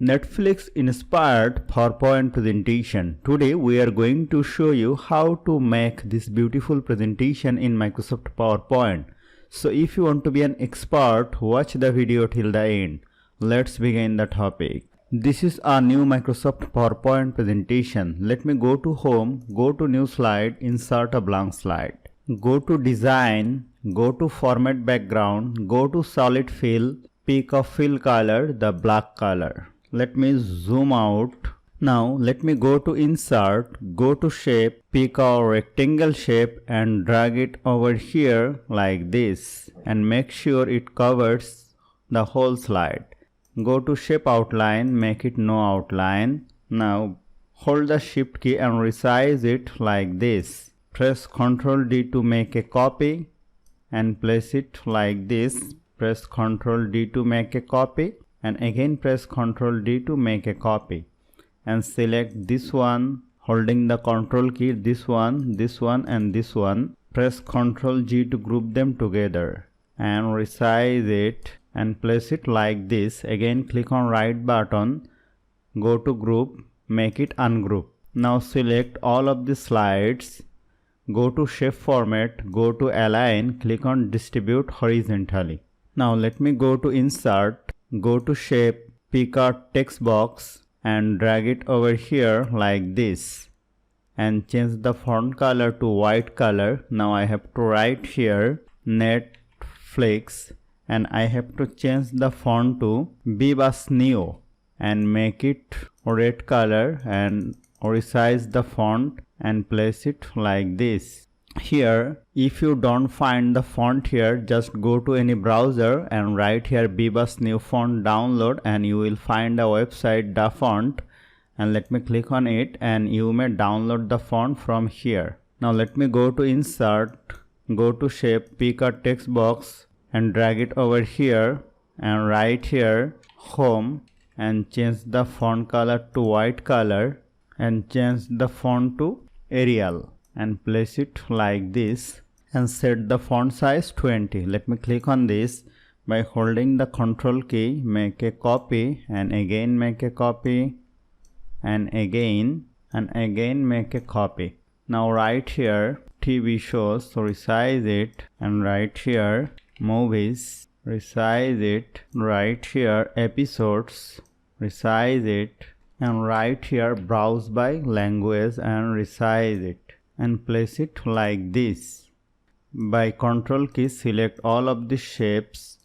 Netflix inspired PowerPoint presentation. Today we are going to show you how to make this beautiful presentation in Microsoft PowerPoint. So if you want to be an expert, watch the video till the end. Let's begin the topic. This is our new Microsoft PowerPoint presentation. Let me go to Home, go to New Slide, insert a blank slide. Go to Design, go to Format Background, go to Solid Fill, pick a fill color, the black color. Let me zoom out. Now let me go to Insert, go to Shape, pick a rectangle shape and drag it over here like this and make sure it covers the whole slide. Go to Shape Outline, make it no outline. Now hold the Shift key and resize it like this. Press Ctrl D to make a copy and place it like this. Press Ctrl D to make a copy and again press Ctrl D to make a copy and select this one holding the Ctrl key, this one and this one. Press Ctrl G to group them together and resize it and place it like this. Again click on right button, go to Group, make it Ungroup. Now select all of the slides, go to Shape Format, go to Align, click on Distribute horizontally. Now let me go to Insert, go to Shape, pick a text box and drag it over here like this and change the font color to white color. Now I have to write here Netflix and I have to change the font to Bibas Neo and make it red color and resize the font and place it like this. Here, if you don't find the font here, just go to any browser and write here Bibas New Font Download and you will find a website, the font, and let me click on it and you may download the font from here. Now let me go to Insert, go to Shape, pick a text box and drag it over here and write here Home and change the font color to white color and change the font to Arial and place it like this and set the font size 20. Let me click on this. By holding the Ctrl key, make a copy and again make a copy and again make a copy. Now right here TV shows, so resize it and right here movies, resize it, right here episodes, resize it and right here browse by language and resize it and place it like this. By Ctrl key select all of the shapes,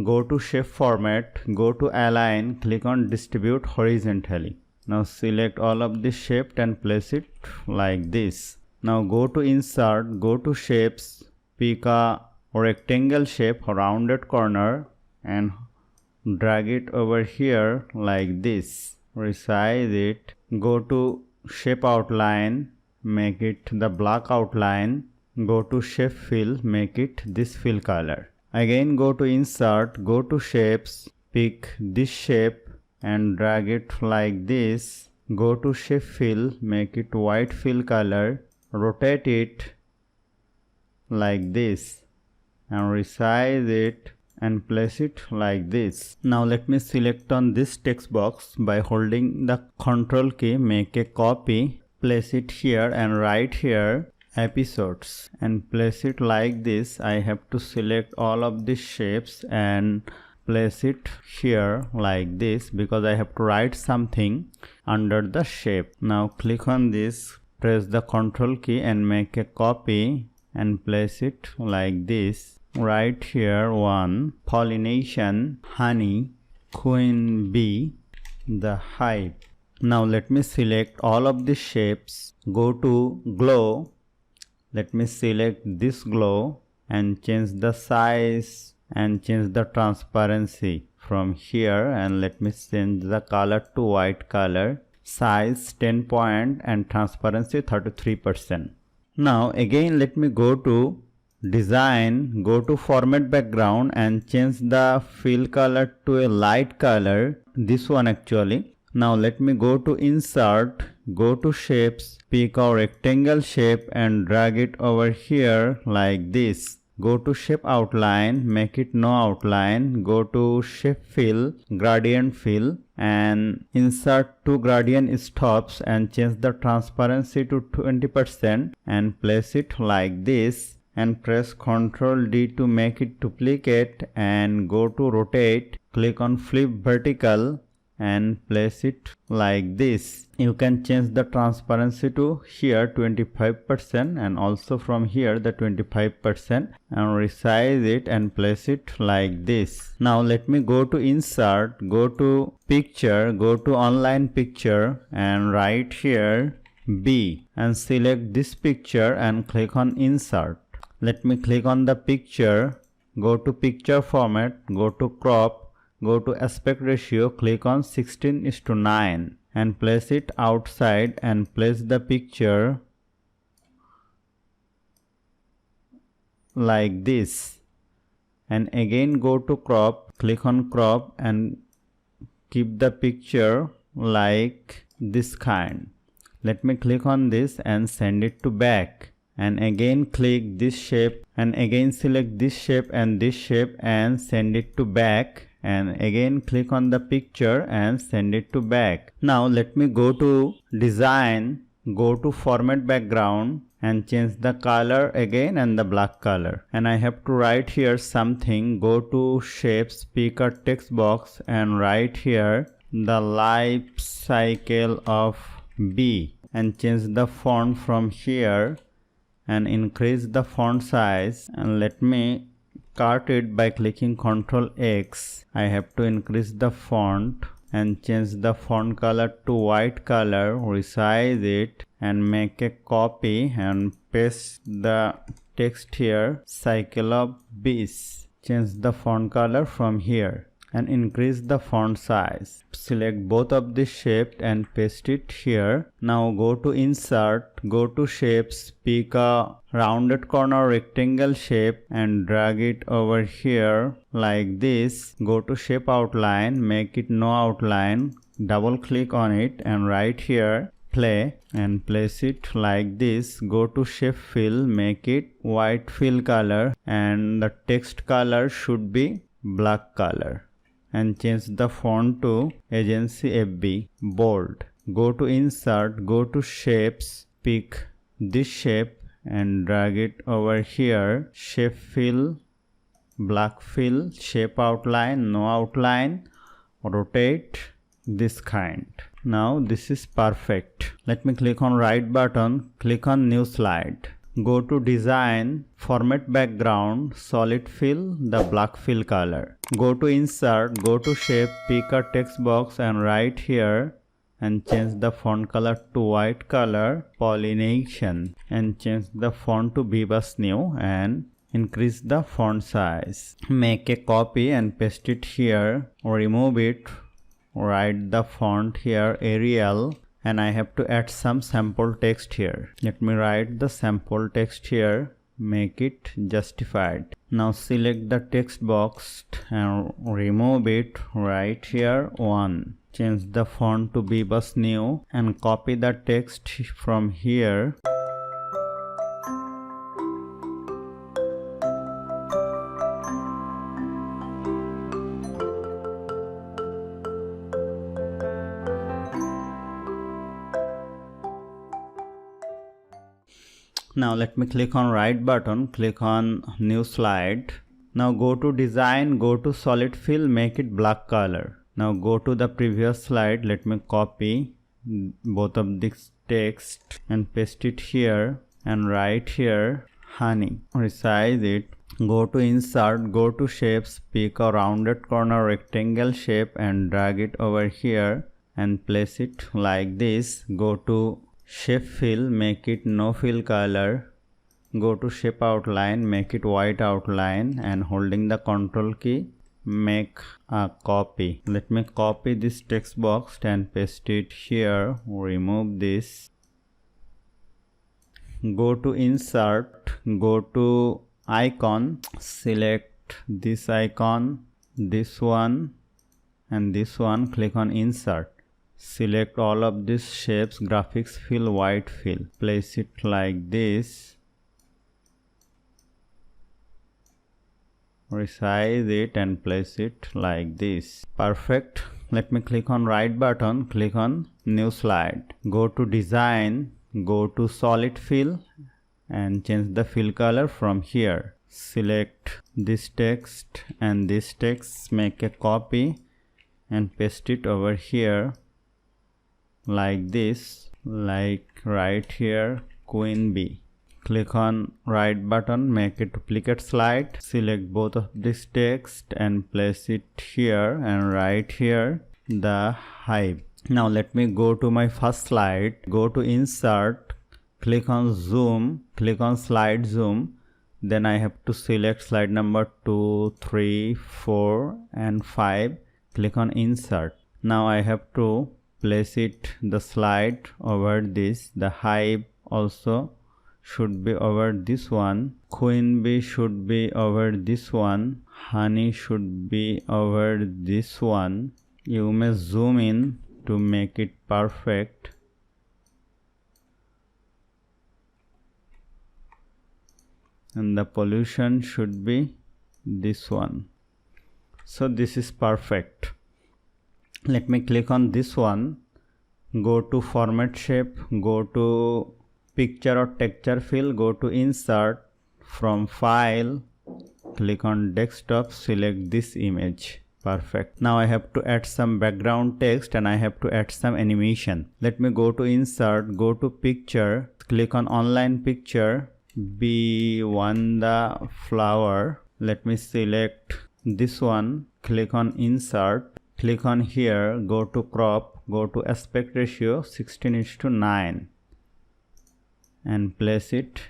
go to Shape Format, go to Align, click on Distribute horizontally. Now select all of the shape and place it like this. Now go to Insert, go to Shapes, pick a rectangle shape, rounded corner and drag it over here like this. Resize it, go to Shape Outline, make it the black outline, go to Shape Fill, make it this fill color. Again go to Insert, go to Shapes, pick this shape and drag it like this. Go to Shape Fill, make it white fill color, rotate it like this and resize it and place it like this. Now let me select on this text box. By holding the Ctrl key, make a copy, place it here and write here episodes and place it like this. I have to select all of these shapes and place it here like this because I have to write something under the shape. Now click on this, press the Ctrl key and make a copy and place it like this. Right here one, pollination, honey, queen bee, the hive. Now let me select all of the shapes, go to glow, let me select this glow and change the size and change the transparency from here and let me change the color to white color, size 10 point and transparency 33%. Now again let me go to Design, go to Format Background and change the fill color to a light color, this one actually. Now let me go to Insert, go to Shapes, pick a rectangle shape and drag it over here like this. go to shape outline, make it no outline, go to shape fill, gradient fill, and insert two gradient stops and change the transparency to 20% and place it like this, and press Ctrl D to make it duplicate and go to rotate, click on flip vertical and place it like this. You can change the transparency to here 25% and also from here the 25% and resize it and place it like this. Now let me go to insert, go to picture, go to online picture and right here B and select this picture and click on insert. Let me click on the picture, go to picture format, go to crop, go to aspect ratio, click on 16:9 and place it outside and place the picture like this. And again go to crop, click on crop and keep the picture like this kind. Let me click on this and send it to back. And again click this shape and again select this shape and send it to back. And again click on the picture and send it to back. Now let me go to design, go to format background and change the color again and the black color. And I have to write here something, go to shape, speaker text box and write here the life cycle of B and change the font from here and increase the font size. And let me cut it by clicking Ctrl X. I have to increase the font and change the font color to white color, resize it and make a copy and paste the text here, cycle of bees. Change the font color from here and increase the font size. Select both of the shape and paste it here. Now go to insert, go to shapes, pick a rounded corner rectangle shape and drag it over here like this. Go to shape outline, make it no outline, double click on it and right here play and place it like this. Go to shape fill, make it white fill color and the text color should be black color. And change the font to Agency FB bold. Go to insert, go to shapes, pick this shape and drag it over here. Shape fill, black fill, shape outline, no outline, rotate this kind. Now this is perfect. Let me click on right button, click on new slide. Go to design, format background, solid fill, the black fill color. Go to insert, go to shape, pick a text box and write here and change the font color to white color, pollination and change the font to Bebas New and increase the font size. Make a copy and paste it here, remove it, write the font here Arial. And I have to add some sample text here. Let me write the sample text here, make it justified. Now select the text box and remove it, right here 1. Change the font to Bebas New and copy the text from here. Now let me click on right button, click on new slide. Now go to design, go to solid fill, make it black color. Now go to the previous slide, let me copy both of this text and paste it here and write here honey. Resize it, go to insert, go to shapes, pick a rounded corner rectangle shape and drag it over here and place it like this. Go to shape fill, make it no fill color. Go to shape outline, make it white outline and holding the Ctrl key, make a copy. Let me copy this text box and paste it here. Remove this. Go to insert, go to icon, select this icon, this one and this one, click on insert. Select all of these shapes, graphics fill, white fill. Place it like this. resize it and place it like this. Perfect. Let me click on right button, click on new slide. Go to design, go to solid fill and change the fill color from here. Select this text and this text, make a copy and paste it over here like this, like right here, Queen Bee. Click on right button, make a duplicate slide, select both of this text and place it here and right here the hive. Now let me go to my first slide, go to insert, click on zoom, click on slide zoom, then I have to select slide number 2, 3, 4 and 5, click on insert. Now I have to place it the slide over this, the hive also should be over this one, queen bee should be over this one, honey should be over this one. You may zoom in to make it perfect. And the pollution should be this one. So this is perfect. Let me click on this one, go to format shape, go to picture or texture fill, go to insert, from file, click on desktop, select this image. Perfect. Now I have to add some background text and I have to add some animation. Let me go to insert, go to picture, click on online picture, bee won the flower. Let me select this one, click on insert, click on here, go to crop, go to aspect ratio 16:9 and place it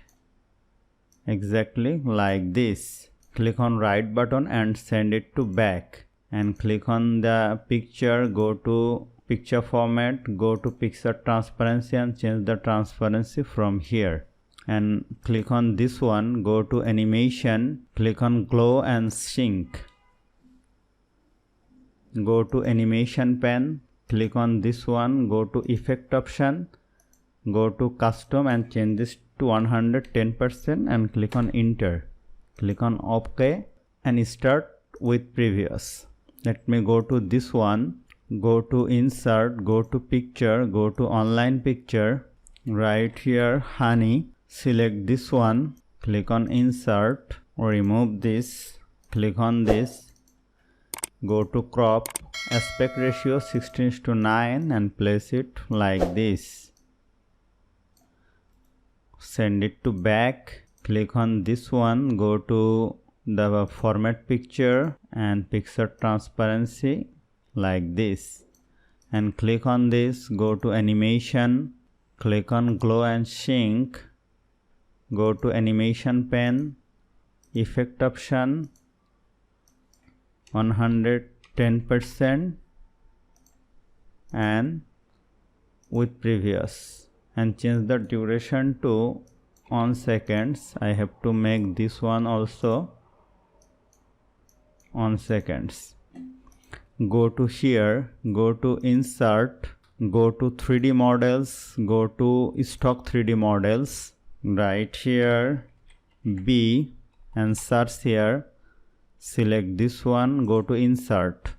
exactly like this. Click on right button and send it to back and click on the picture, go to picture format, go to picture transparency and change the transparency from here. And click on this one, go to animation, click on glow and sync. Go to animation pen, click on this one, go to effect option, go to custom and change this to 110% and click on enter. Click on OK and start with previous. Let me go to this one, go to insert, go to picture, go to online picture, right here honey, select this one, click on insert, remove this, click on this, go to crop, aspect ratio 16:9 and place it like this. Send it to back, click on this one, go to the format picture and picture transparency like this and click on this, go to animation, click on glow and sync, go to animation pen, effect option 110% and with previous and change the duration to on seconds. I have to make this one also on seconds. Go to here, go to insert, go to 3D models, go to stock 3D models, right here B and search here, select this one, go to insert.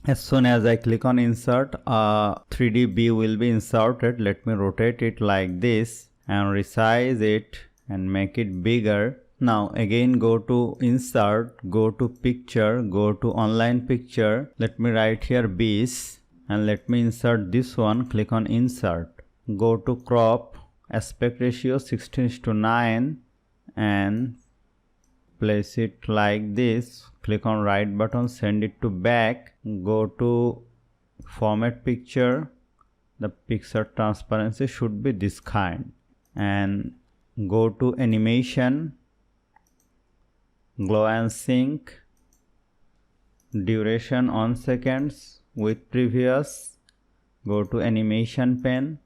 As soon as I click on insert, 3D B will be inserted. Let me rotate it like this and resize it and make it bigger. Now again go to insert, go to picture, go to online picture. Let me write here bees and let me insert this one, click on insert. Go to crop, aspect ratio 16:9 and place it like this. Click on right button, send it to back, go to format picture, the picture transparency should be this kind and go to animation, glow and sync, duration on seconds with previous, go to animation pen,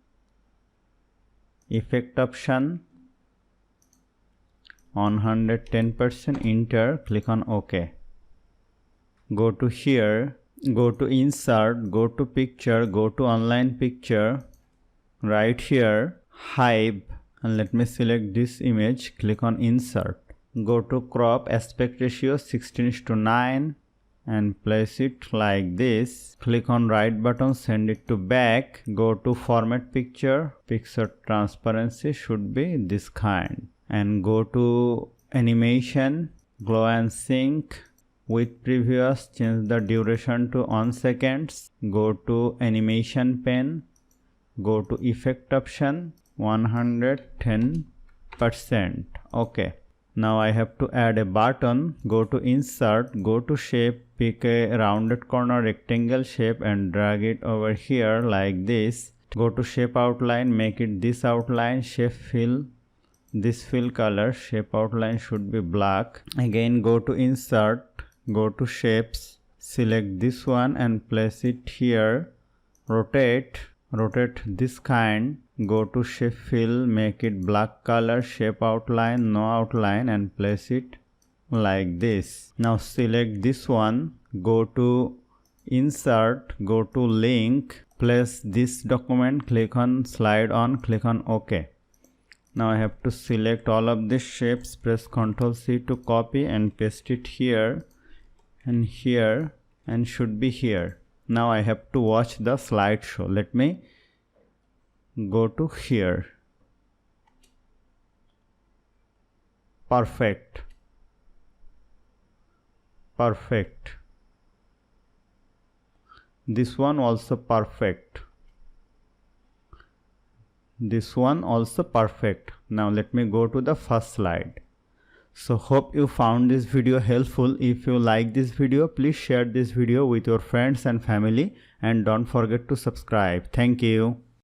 effect option 110%, enter, click on OK. Go to here, go to insert, go to picture, go to online picture, right here hive and let me select this image, click on insert. Go to crop aspect ratio 16:9 and place it like this. Click on right button, send it to back. Go to format picture. Picture transparency should be this kind. And go to animation, glow and sync. With previous, change the duration to 1 seconds. Go to animation pane. Go to effect option 110%. Okay. Now I have to add a button. Go to insert, go to shape, pick a rounded corner rectangle shape and drag it over here like this. Go to shape outline, make it this outline, shape fill, this fill color, shape outline should be black. Again go to insert, go to shapes, select this one and place it here. Rotate this kind. Go to shape fill, make it black color, shape outline, no outline and place it like this. Now select this one, go to insert, go to link, place this document, click on slide on, click on OK. Now I have to select all of these shapes, press Ctrl C to copy and paste it here and should be here. Now I have to watch the slideshow. Let me go to here. Perfect. This one also perfect. This one also perfect. Now let me go to the first slide. So hope you found this video helpful. If you like this video, please share this video with your friends and family and don't forget to subscribe. Thank you.